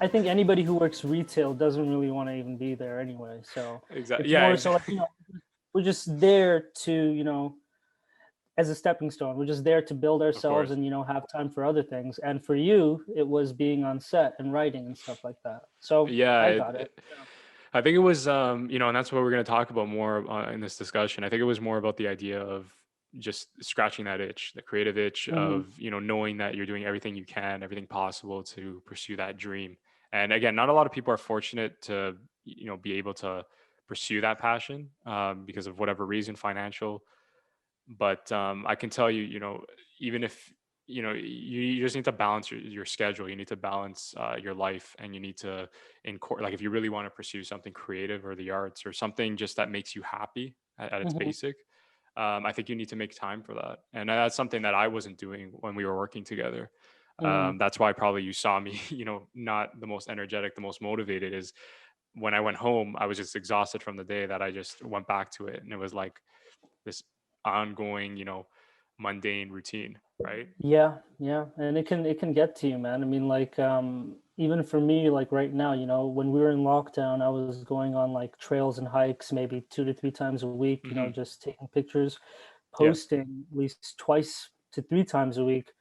I think anybody who works retail doesn't really want to even be there anyway. So Exactly. it's Yeah, more so like, exactly. we're just there to, as a stepping stone. We're just there to build Of ourselves course. and, have time for other things. And for you, it was being on set and writing and stuff like that. So Yeah, I got it. I think it was, and that's what we're going to talk about more in this discussion. I think it was more about the idea of just scratching that itch, the creative itch Hmm. of, knowing that you're doing everything you can, everything possible to pursue that dream. And again, not a lot of people are fortunate to, be able to pursue that passion because of whatever reason, financial. But I can tell you, even if you just need to balance your schedule. You need to balance your life, and you need to like if you really want to pursue something creative or the arts or something just that makes you happy at its Hmm. basic. I think you need to make time for that, and that's something that I wasn't doing when we were working together. Hmm. That's why probably you saw me, not the most energetic, the most motivated. Is when I went home, I was just exhausted from the day that I just went back to it, and it was like this ongoing, mundane routine, right? Yeah, yeah, and it can get to you, man. I mean, like, even for me, like right now, when we were in lockdown, I was going on like trails and hikes maybe 2 to 3 times a week. Hmm. Just taking pictures, Yeah. posting at least twice to 3 times a week.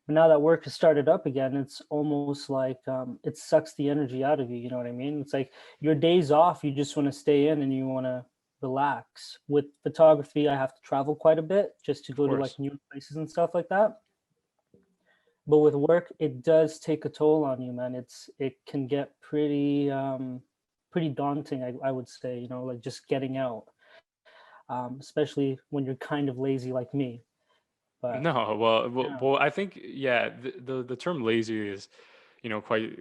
But now that work has started up again, it's almost like, it sucks the energy out of you. You know what I mean? It's like your days off, you just want to stay in and you want to relax. With photography, I have to travel quite a bit just to Of go to like course. new places and stuff like that. But with work, it does take a toll on you, man. It can get pretty daunting, I would say, like just getting out, especially when you're kind of lazy like me. But No, yeah. I think yeah, the term lazy is,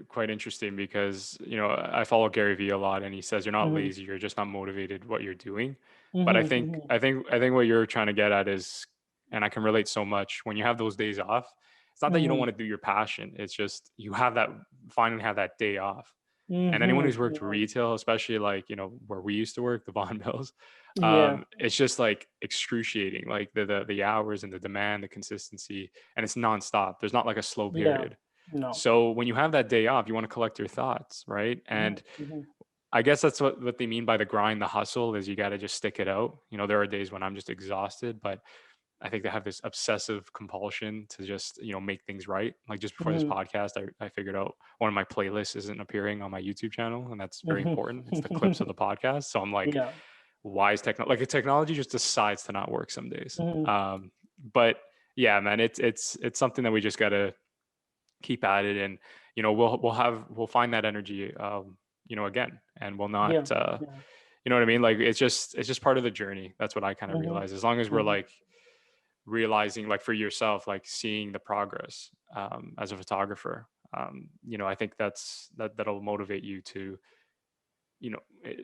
quite interesting because I follow Gary Vee a lot, and he says you're not Hmm. lazy, you're just not motivated what you're doing. But I Hmm. think Hmm. what you're trying to get at is, and I can relate so much when you have those days off. It's not that you don't Hmm. want to do your passion; it's just you have that finally have that day off. And anyone Hmm. who's worked retail, especially like, where we used to work, the Bond Mills, Yeah. it's just like excruciating, like the hours and the demand, the consistency, and it's nonstop. There's not like a slow Yeah. period. No. So when you have that day off, you want to collect your thoughts, right? Hmm. And Hmm. I guess that's what they mean by the grind, the hustle is you got to just stick it out. There are days when I'm just exhausted, but I think they have this obsessive compulsion to just, make things right. Like just before this Hmm. podcast, I figured out one of my playlists isn't appearing on my YouTube channel, and that's very Hmm. important. It's the clips of the podcast. So I'm like, Yeah. why is technology like the technology just decides to not work some days? Hmm. But yeah, man, it's something that we just gotta keep at it, and we'll find that energy, again, and we'll Yeah. not, Yeah. you know what I mean? Like it's just part of the journey. That's what I kind of Hmm. realize. As long as we're Hmm. like realizing, like for yourself, like seeing the progress as a photographer, I think that'll motivate you to,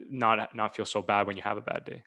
not feel so bad when you have a bad day.